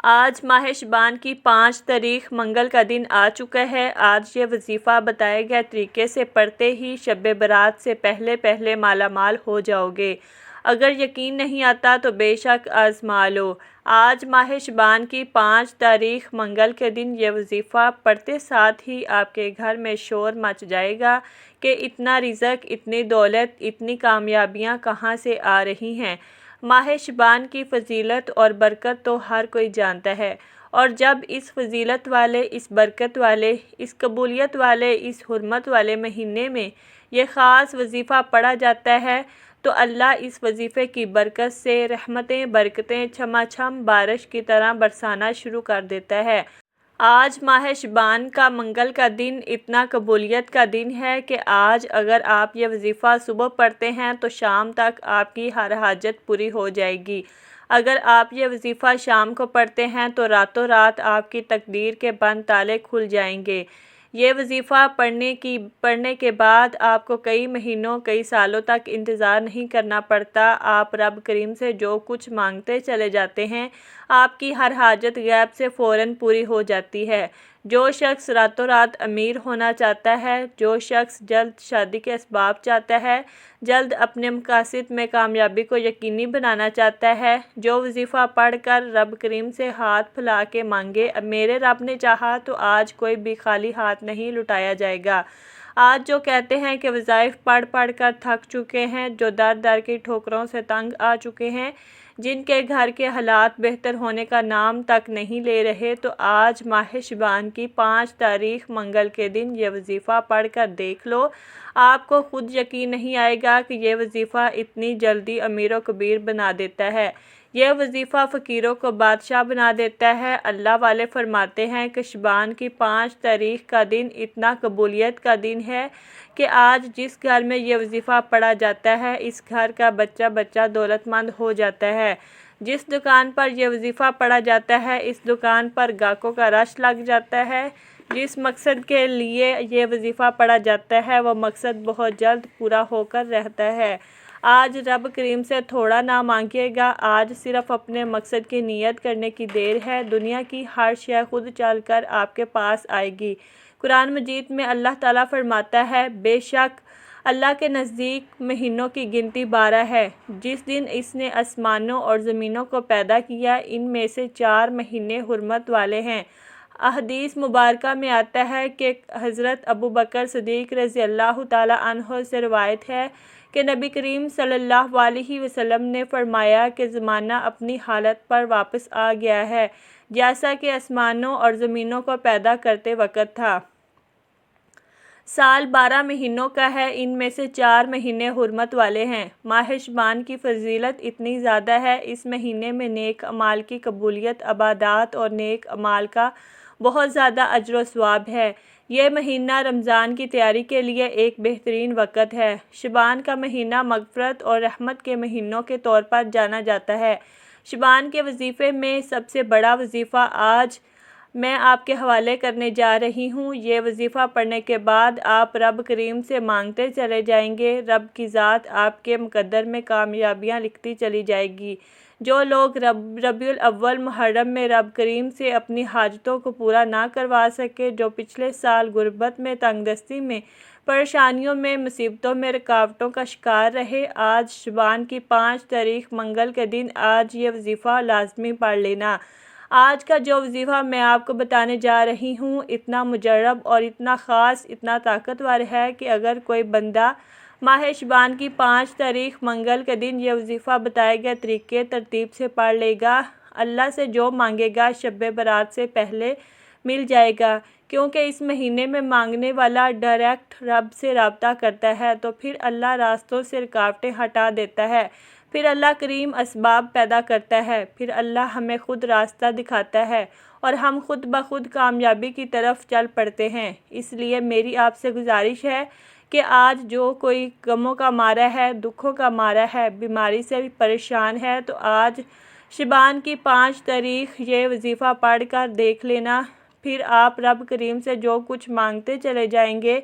آج ماہ شعبان کی 5 تاریخ منگل کا دن آ چکا ہے۔ آج یہ وظیفہ بتائے گئے طریقے سے پڑھتے ہی شب برات سے پہلے مالا مال ہو جاؤ گے۔ اگر یقین نہیں آتا تو بے شک آزما لو۔ آج ماہ شعبان کی 5 تاریخ منگل کے دن یہ وظیفہ پڑھتے ساتھ ہی آپ کے گھر میں شور مچ جائے گا کہ اتنا رزق، اتنی دولت، اتنی کامیابیاں کہاں سے آ رہی ہیں۔ ماہ شعبان کی فضیلت اور برکت تو ہر کوئی جانتا ہے، اور جب اس فضیلت والے، اس برکت والے، اس قبولیت والے، اس حرمت والے مہینے میں یہ خاص وظیفہ پڑھا جاتا ہے تو اللہ اس وظیفے کی برکت سے رحمتیں، برکتیں چھما چھم بارش کی طرح برسانا شروع کر دیتا ہے۔ آج ماہ شعبان کا منگل کا دن اتنا قبولیت کا دن ہے کہ آج اگر آپ یہ وظیفہ صبح پڑھتے ہیں تو شام تک آپ کی ہر حاجت پوری ہو جائے گی۔ اگر آپ یہ وظیفہ شام کو پڑھتے ہیں تو راتوں رات آپ کی تقدیر کے بند تالے کھل جائیں گے۔ یہ وظیفہ پڑھنے کے بعد آپ کو کئی مہینوں، کئی سالوں تک انتظار نہیں کرنا پڑتا۔ آپ رب کریم سے جو کچھ مانگتے چلے جاتے ہیں، آپ کی ہر حاجت غیب سے فوراً پوری ہو جاتی ہے۔ جو شخص راتوں رات امیر ہونا چاہتا ہے، جو شخص جلد شادی کے اسباب چاہتا ہے، جلد اپنے مقاصد میں کامیابی کو یقینی بنانا چاہتا ہے، جو وظیفہ پڑھ کر رب کریم سے ہاتھ پھیلا کے مانگے، میرے رب نے چاہا تو آج کوئی بھی خالی ہاتھ نہیں لوٹایا جائے گا۔ آج جو کہتے ہیں کہ وظائف پڑھ کر تھک چکے ہیں، جو در در کی ٹھوکروں سے تنگ آ چکے ہیں، جن کے گھر کے حالات بہتر ہونے کا نام تک نہیں لے رہے، تو آج ماہ شعبان کی 5 تاریخ منگل کے دن یہ وظیفہ پڑھ کر دیکھ لو۔ آپ کو خود یقین نہیں آئے گا کہ یہ وظیفہ اتنی جلدی امیر و کبیر بنا دیتا ہے۔ یہ وظیفہ فقیروں کو بادشاہ بنا دیتا ہے۔ اللہ والے فرماتے ہیں کہ شعبان کی 5 تاریخ کا دن اتنا قبولیت کا دن ہے کہ آج جس گھر میں یہ وظیفہ پڑھا جاتا ہے، اس گھر کا بچہ بچہ دولت مند ہو جاتا ہے۔ جس دکان پر یہ وظیفہ پڑھا جاتا ہے، اس دکان پر گاہکوں کا رش لگ جاتا ہے۔ جس مقصد کے لیے یہ وظیفہ پڑھا جاتا ہے، وہ مقصد بہت جلد پورا ہو کر رہتا ہے۔ آج رب کریم سے تھوڑا نہ مانگیے گا، آج صرف اپنے مقصد کی نیت کرنے کی دیر ہے۔ دنیا کی ہر شے خود چل کر آپ کے پاس آئے گی۔ قرآن مجید میں اللہ تعالیٰ فرماتا ہے، بے شک اللہ کے نزدیک مہینوں کی گنتی 12 ہے۔ جس دن اس نے آسمانوں اور زمینوں کو پیدا کیا، ان میں سے 4 مہینے حرمت والے ہیں۔ احادیث مبارکہ میں آتا ہے کہ حضرت ابوبکر صدیق رضی اللہ تعالیٰ عنہ سے روایت ہے کہ نبی کریم صلی اللہ علیہ وسلم نے فرمایا کہ زمانہ اپنی حالت پر واپس آ گیا ہے، جیسا کہ آسمانوں اور زمینوں کو پیدا کرتے وقت تھا۔ سال 12 مہینوں کا ہے، ان میں سے 4 مہینے حرمت والے ہیں۔ ماہ شعبان کی فضیلت اتنی زیادہ ہے، اس مہینے میں نیک اعمال کی قبولیت، عبادات اور نیک اعمال کا بہت زیادہ اجر و ثواب ہے۔ یہ مہینہ رمضان کی تیاری کے لیے ایک بہترین وقت ہے۔ شعبان کا مہینہ مغفرت اور رحمت کے مہینوں کے طور پر جانا جاتا ہے۔ شعبان کے وظیفے میں سب سے بڑا وظیفہ آج میں آپ کے حوالے کرنے جا رہی ہوں۔ یہ وظیفہ پڑھنے کے بعد آپ رب کریم سے مانگتے چلے جائیں گے، رب کی ذات آپ کے مقدر میں کامیابیاں لکھتی چلی جائے گی۔ جو لوگ ربیع الاول محرم میں رب کریم سے اپنی حاجتوں کو پورا نہ کروا سکے، جو پچھلے سال غربت میں، تنگ دستی میں، پریشانیوں میں، مصیبتوں میں، رکاوٹوں کا شکار رہے، آج شعبان کی 5 تاریخ منگل کے دن آج یہ وظیفہ لازمی پڑھ لینا۔ آج کا جو وظیفہ میں آپ کو بتانے جا رہی ہوں، اتنا مجرب اور اتنا خاص، اتنا طاقتور ہے کہ اگر کوئی بندہ ماہ شعبان کی 5 تاریخ منگل کے دن یہ وظیفہ بتائے گئے طریقے ترتیب سے پڑھ لے گا، اللہ سے جو مانگے گا شب برات سے پہلے مل جائے گا، کیونکہ اس مہینے میں مانگنے والا ڈائریکٹ رب سے رابطہ کرتا ہے، تو پھر اللہ راستوں سے رکاوٹیں ہٹا دیتا ہے، پھر اللہ کریم اسباب پیدا کرتا ہے، پھر اللہ ہمیں خود راستہ دکھاتا ہے اور ہم خود بخود کامیابی کی طرف چل پڑتے ہیں۔ اس لیے میری آپ سے گزارش ہے کہ آج جو کوئی غموں کا مارا ہے، دکھوں کا مارا ہے، بیماری سے بھی پریشان ہے، تو آج شعبان کی 5 تاریخ یہ وظیفہ پڑھ کر دیکھ لینا، پھر آپ رب کریم سے جو کچھ مانگتے چلے جائیں گے،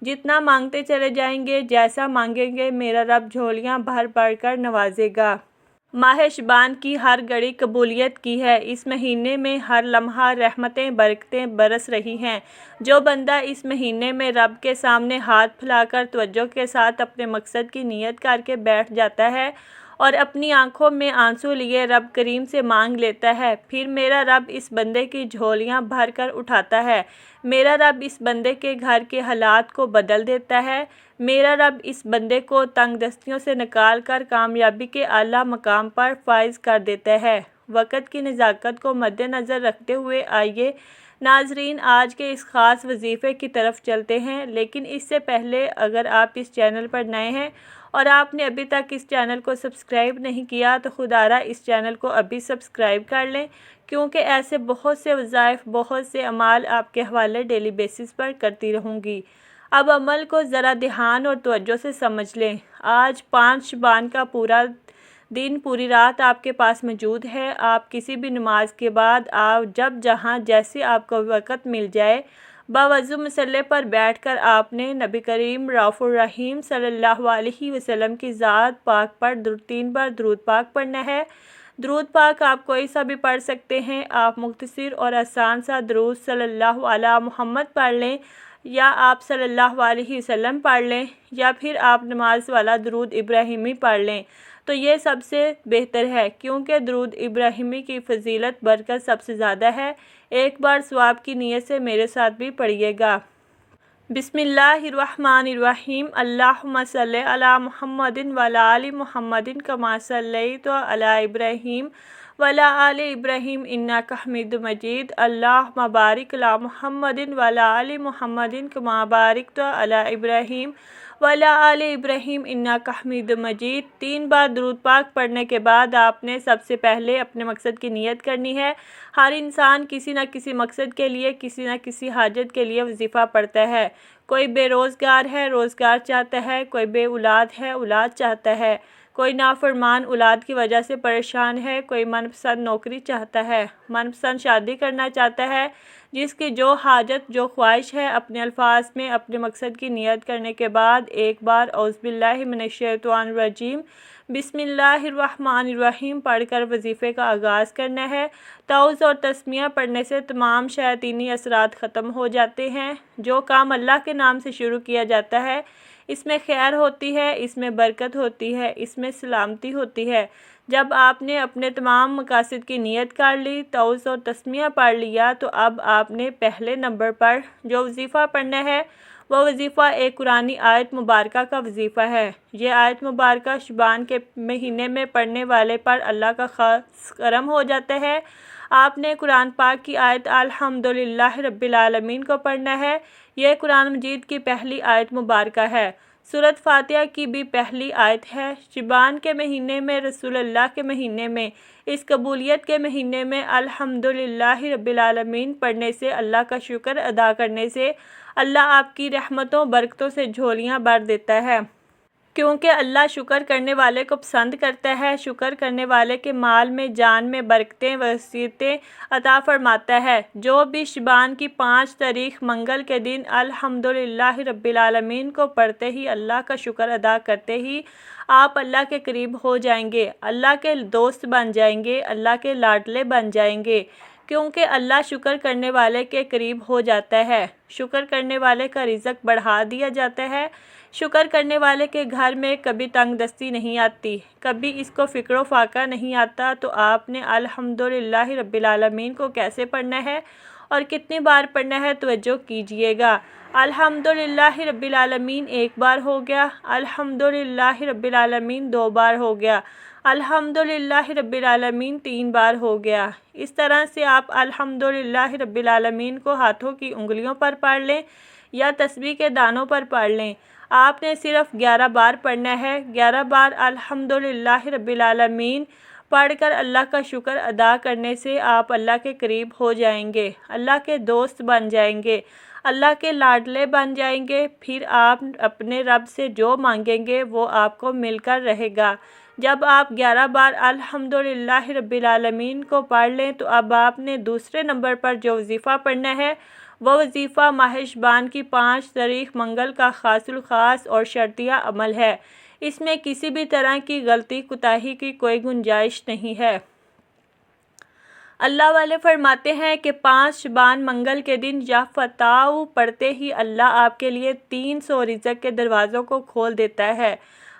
جتنا مانگتے چلے جائیں گے، جیسا مانگیں گے، میرا رب جھولیاں بھر بھر کر نوازے گا۔ ماہ شعبان کی ہر گھڑی قبولیت کی ہے۔ اس مہینے میں ہر لمحہ رحمتیں برکتیں برس رہی ہیں۔ جو بندہ اس مہینے میں رب کے سامنے ہاتھ پھیلا کر توجہ کے ساتھ اپنے مقصد کی نیت کر کے بیٹھ جاتا ہے اور اپنی آنکھوں میں آنسو لیے رب کریم سے مانگ لیتا ہے، پھر میرا رب اس بندے کی جھولیاں بھر کر اٹھاتا ہے۔ میرا رب اس بندے کے گھر کے حالات کو بدل دیتا ہے۔ میرا رب اس بندے کو تنگ دستیوں سے نکال کر کامیابی کے اعلیٰ مقام پر فائز کر دیتا ہے۔ وقت کی نزاکت کو مد نظر رکھتے ہوئے آئیے ناظرین آج کے اس خاص وظیفے کی طرف چلتے ہیں، لیکن اس سے پہلے اگر آپ اس چینل پر نئے ہیں اور آپ نے ابھی تک اس چینل کو سبسکرائب نہیں کیا تو خدارہ اس چینل کو ابھی سبسکرائب کر لیں، کیونکہ ایسے بہت سے وظائف، بہت سے اعمال آپ کے حوالے ڈیلی بیسس پر کرتی رہوں گی۔ اب عمل کو ذرا دھیان اور توجہ سے سمجھ لیں۔ آج 5 شعبان کا پورا دن، پوری رات آپ کے پاس موجود ہے۔ آپ کسی بھی نماز کے بعد جب جہاں جیسے آپ کو وقت مل جائے، باوضو مصلی پر بیٹھ کر آپ نے نبی کریم رؤوف الرحیم صلی اللہ علیہ وسلم کی ذات پاک پر 3 بار درود پاک پڑھنا ہے۔ درود پاک آپ کوئی سا بھی پڑھ سکتے ہیں۔ آپ مختصر اور آسان سا درود صلی اللہ علی محمد پڑھ لیں، یا آپ صلی اللہ علیہ وسلم پڑھ لیں، یا پھر آپ نماز والا درود ابراہیمی پڑھ لیں تو یہ سب سے بہتر ہے، کیونکہ درود ابراہیمی کی فضیلت برکت سب سے زیادہ ہے۔ ایک بار ثواب کی نیت سے میرے ساتھ بھی پڑھیے گا۔ بسم اللہ الرحمن الرحیم۔ اللہم صلی علی محمد وعلی آل محمد کما صلیت علی ابراہیم وعلی آل ابراہیم انک حمید مجید۔ اللہم بارک علی محمد وعلی آل محمد کما بارکت علی ابراہیم وعلی آل ابراہیم انک حمید مجید۔ 3 بار درود پاک پڑھنے کے بعد آپ نے سب سے پہلے اپنے مقصد کی نیت کرنی ہے۔ ہر انسان کسی نہ کسی مقصد کے لیے، کسی نہ کسی حاجت کے لیے وظیفہ پڑھتا ہے۔ کوئی بے روزگار ہے، روزگار چاہتا ہے، کوئی بے اولاد ہے، اولاد چاہتا ہے، کوئی نافرمان اولاد کی وجہ سے پریشان ہے، کوئی من پسند نوکری چاہتا ہے، من پسند شادی کرنا چاہتا ہے۔ جس کی جو حاجت، جو خواہش ہے، اپنے الفاظ میں اپنے مقصد کی نیت کرنے کے بعد ایک بار اعوذ باللہ من الشیطان الرجیم بسم اللہ الرحمن الرحیم پڑھ کر وظیفے کا آغاز کرنا ہے۔ تعوذ اور تسمیہ پڑھنے سے تمام شیاطینی اثرات ختم ہو جاتے ہیں۔ جو کام اللہ کے نام سے شروع کیا جاتا ہے، اس میں خیر ہوتی ہے، اس میں برکت ہوتی ہے، اس میں سلامتی ہوتی ہے۔ جب آپ نے اپنے تمام مقاصد کی نیت کر لی، تعوذ اور تسمیہ پڑھ لیا، تو اب آپ نے پہلے نمبر پر جو وظیفہ پڑھنا ہے وہ وظیفہ ایک قرآنی آیت مبارکہ کا وظیفہ ہے۔ یہ آیت مبارکہ شعبان کے مہینے میں پڑھنے والے پر اللہ کا خاص کرم ہو جاتا ہے۔ آپ نے قرآن پاک کی آیت الحمدللہ رب العالمین کو پڑھنا ہے۔ یہ قرآن مجید کی پہلی آیت مبارکہ ہے۔ سورۃ فاتحہ کی بھی پہلی آیت ہے۔ شعبان کے مہینے میں، رسول اللہ کے مہینے میں، اس قبولیت کے مہینے میں الحمدللہ رب العالمین پڑھنے سے، اللہ کا شکر ادا کرنے سے اللہ آپ کی رحمتوں برکتوں سے جھولیاں بھر دیتا ہے، کیونکہ اللہ شکر کرنے والے کو پسند کرتا ہے۔ شکر کرنے والے کے مال میں، جان میں برکتیں، وسعتیں عطا فرماتا ہے۔ جو بھی شعبان کی 5 تاریخ منگل کے دن الحمدللہ رب العالمین کو پڑھتے ہی، اللہ کا شکر ادا کرتے ہی آپ اللہ کے قریب ہو جائیں گے، اللہ کے دوست بن جائیں گے، اللہ کے لاڈلے بن جائیں گے، کیونکہ اللہ شکر کرنے والے کے قریب ہو جاتا ہے۔ شکر کرنے والے کا رزق بڑھا دیا جاتا ہے۔ شکر کرنے والے کے گھر میں کبھی تنگ دستی نہیں آتی، کبھی اس کو فکر و فاقہ نہیں آتا۔ تو آپ نے الحمدللہ رب العالمین کو کیسے پڑھنا ہے اور کتنی بار پڑھنا ہے، توجہ کیجئے گا۔ الحمدللہ رب العالمین 1 بار ہو گیا، الحمدللہ رب العالمین 2 بار ہو گیا، الحمدللہ رب العالمین 3 بار ہو گیا۔ اس طرح سے آپ الحمدللہ رب العالمین کو ہاتھوں کی انگلیوں پر پڑھ لیں یا تسبیح کے دانوں پر پڑھ لیں۔ آپ نے صرف 11 بار پڑھنا ہے۔ 11 بار الحمدللہ رب العالمین پڑھ کر اللہ کا شکر ادا کرنے سے آپ اللہ کے قریب ہو جائیں گے، اللہ کے دوست بن جائیں گے، اللہ کے لاڈلے بن جائیں گے۔ پھر آپ اپنے رب سے جو مانگیں گے وہ آپ کو مل کر رہے گا۔ جب آپ 11 بار الحمدللہ رب العالمین کو پڑھ لیں تو اب آپ نے دوسرے نمبر پر جو وظیفہ پڑھنا ہے وہ وظیفہ ماہ شعبان کی 5 تاریخ منگل کا خاص الخاص اور شرطیہ عمل ہے۔ اس میں کسی بھی طرح کی غلطی کوتاہی کی کوئی گنجائش نہیں ہے۔ اللہ والے فرماتے ہیں کہ 5 شبان منگل کے دن یا فتح پڑھتے ہی اللہ آپ کے لیے 300 رزق کے دروازوں کو کھول دیتا ہے۔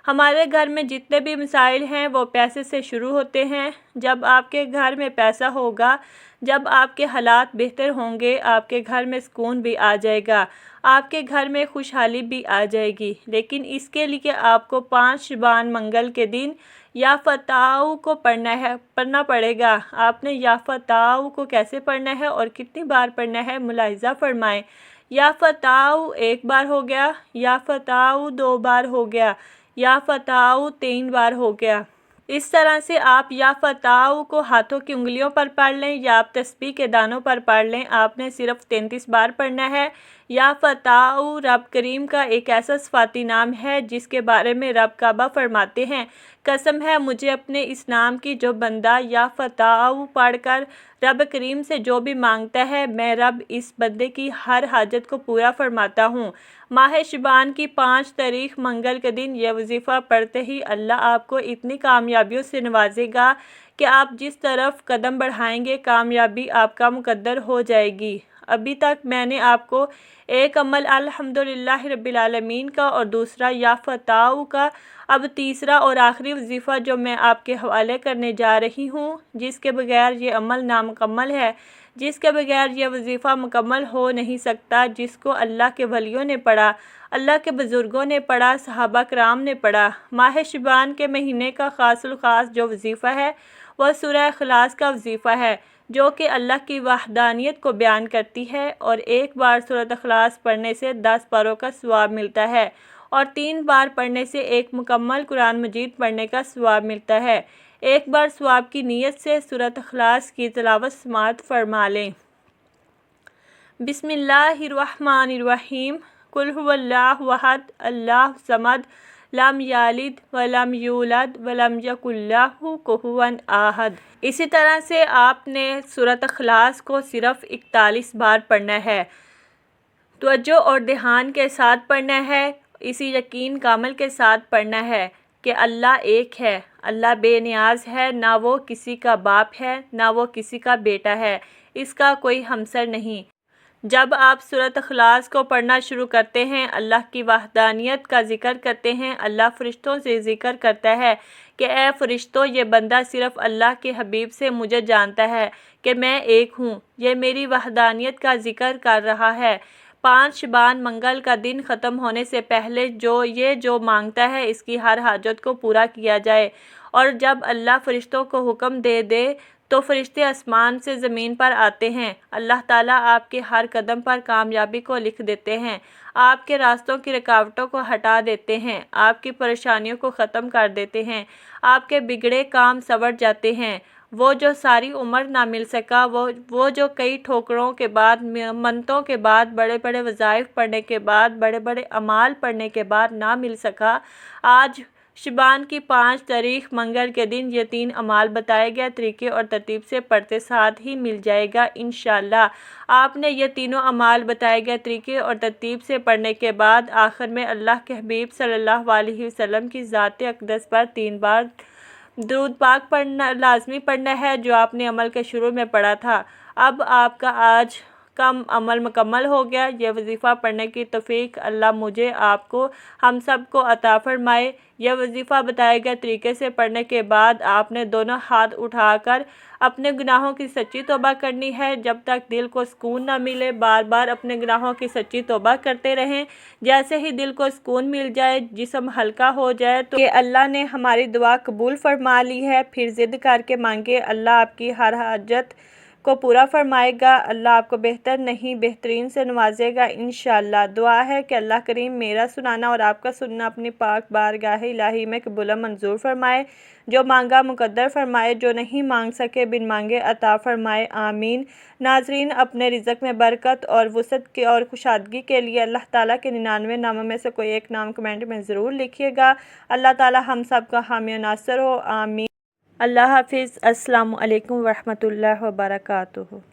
ہمارے گھر میں جتنے بھی مسائل ہیں وہ پیسے سے شروع ہوتے ہیں۔ جب آپ کے گھر میں پیسہ ہوگا، جب آپ کے حالات بہتر ہوں گے، آپ کے گھر میں سکون بھی آ جائے گا، آپ کے گھر میں خوشحالی بھی آ جائے گی۔ لیکن اس کے لیے آپ کو 5 شبان منگل کے دن یا فتح کو پڑھنا پڑے گا۔ آپ نے یا فتح کو کیسے پڑھنا ہے اور کتنی بار پڑھنا ہے ملاحظہ فرمائیں۔ یا فتح 1 بار ہو گیا، یا فتح 2 بار ہو گیا، یا فتح 3 بار ہو گیا۔ اس طرح سے آپ یا فتح کو ہاتھوں کی انگلیوں پر پڑھ لیں یا آپ تسبیح کے دانوں پر پڑھ لیں، آپ نے صرف 33 بار پڑھنا ہے۔ یا فتح رب کریم کا ایک ایسا صفاتی نام ہے جس کے بارے میں رب کعبہ فرماتے ہیں، قسم ہے مجھے اپنے اس نام کی جو بندہ یا فتح پڑھ کر رب کریم سے جو بھی مانگتا ہے، میں رب اس بندے کی ہر حاجت کو پورا فرماتا ہوں۔ ماہ شعبان کی 5 تاریخ منگل کے دن یہ وظیفہ پڑھتے ہی اللہ آپ کو اتنی کامیابیوں سے نوازے گا کہ آپ جس طرف قدم بڑھائیں گے کامیابی آپ کا مقدر ہو جائے گی۔ ابھی تک میں نے آپ کو ایک عمل الحمدللہ رب العالمین کا اور دوسرا یا فتح کا، اب تیسرا اور آخری وظیفہ جو میں آپ کے حوالے کرنے جا رہی ہوں، جس کے بغیر یہ عمل نامکمل ہے، جس کے بغیر یہ وظیفہ مکمل ہو نہیں سکتا، جس کو اللہ کے ولیوں نے پڑھا، اللہ کے بزرگوں نے پڑھا، صحابہ کرام نے پڑھا۔ ماہ شعبان کے مہینے کا خاص الخاص جو وظیفہ ہے وہ سورہ اخلاص کا وظیفہ ہے، جو کہ اللہ کی وحدانیت کو بیان کرتی ہے، اور 1 بار سورۃ اخلاص پڑھنے سے 10 پاروں کا ثواب ملتا ہے، اور 3 بار پڑھنے سے 1 مکمل قرآن مجید پڑھنے کا ثواب ملتا ہے۔ 1 بار ثواب کی نیت سے سورۃ اخلاص کی تلاوت سماعت فرما لیں۔ بسم اللہ الرحمن الرحیم۔ قل هو اللہ احد اللہ الصمد لم یلد ولم یولد ولم یکن لہ کفوا احد۔ اسی طرح سے آپ نے سورۃ اخلاص کو صرف 41 بار پڑھنا ہے۔ توجہ اور دھیان کے ساتھ پڑھنا ہے، اسی یقین کامل کے ساتھ پڑھنا ہے کہ اللہ ایک ہے، اللہ بے نیاز ہے، نہ وہ کسی کا باپ ہے، نہ وہ کسی کا بیٹا ہے، اس کا کوئی ہمسر نہیں۔ جب آپ سورۃ اخلاص کو پڑھنا شروع کرتے ہیں، اللہ کی وحدانیت کا ذکر کرتے ہیں، اللہ فرشتوں سے ذکر کرتا ہے کہ اے فرشتوں، یہ بندہ صرف اللہ کے حبیب سے مجھے جانتا ہے کہ میں ایک ہوں، یہ میری وحدانیت کا ذکر کر رہا ہے۔ 5 شعبان منگل کا دن ختم ہونے سے پہلے جو مانگتا ہے اس کی ہر حاجت کو پورا کیا جائے، اور جب اللہ فرشتوں کو حکم دے دے تو فرشتے آسمان سے زمین پر آتے ہیں۔ اللہ تعالیٰ آپ کے ہر قدم پر کامیابی کو لکھ دیتے ہیں، آپ کے راستوں کی رکاوٹوں کو ہٹا دیتے ہیں، آپ کی پریشانیوں کو ختم کر دیتے ہیں، آپ کے بگڑے کام سنور جاتے ہیں۔ وہ جو ساری عمر نہ مل سکا، وہ جو کئی ٹھوکروں کے بعد، منتوں کے بعد، بڑے بڑے وظائف پڑھنے کے بعد، بڑے بڑے اعمال پڑھنے کے بعد نہ مل سکا، آج شعبان کی 5 تاریخ منگل کے دن یہ 3 اعمال بتائے گئے طریقے اور ترتیب سے پڑھتے ساتھ ہی مل جائے گا انشاءاللہ۔ آپ نے یہ تینوں اعمال بتائے گئے طریقے اور ترتیب سے پڑھنے کے بعد آخر میں اللہ کے حبیب صلی اللہ علیہ وسلم کی ذات اقدس پر 3 بار درود پاک لازمی پڑھنا ہے، جو آپ نے عمل کے شروع میں پڑھا تھا۔ اب آپ کا آج کا عمل مکمل ہو گیا۔ یہ وظیفہ پڑھنے کی توفیق اللہ مجھے، آپ کو، ہم سب کو عطا فرمائے۔ یہ وظیفہ بتائے گئے طریقے سے پڑھنے کے بعد آپ نے دونوں ہاتھ اٹھا کر اپنے گناہوں کی سچی توبہ کرنی ہے، جب تک دل کو سکون نہ ملے۔ بار بار اپنے گناہوں کی سچی توبہ کرتے رہیں، جیسے ہی دل کو سکون مل جائے، جسم ہلکا ہو جائے تو کہ اللہ نے ہماری دعا قبول فرما لی ہے، پھر ضد کر کے مانگے، اللہ آپ کی ہر حاجت کو پورا فرمائے گا، اللہ آپ کو بہتر نہیں بہترین سے نوازے گا انشاءاللہ۔ دعا ہے کہ اللہ کریم میرا سنانا اور آپ کا سننا اپنی پاک بارگاہ الہی میں قبول و منظور فرمائے، جو مانگا مقدر فرمائے، جو نہیں مانگ سکے بن مانگے عطا فرمائے، آمین۔ ناظرین، اپنے رزق میں برکت اور وسعت اور کشادگی کے لیے اللہ تعالیٰ کے 99 ناموں میں سے کوئی ایک نام کمنٹ میں ضرور لکھیے گا۔ اللہ تعالیٰ ہم سب کا حامی و ناصر ہو، آمین۔ اللہ حافظ۔ السلام علیکم ورحمۃ اللہ وبرکاتہ۔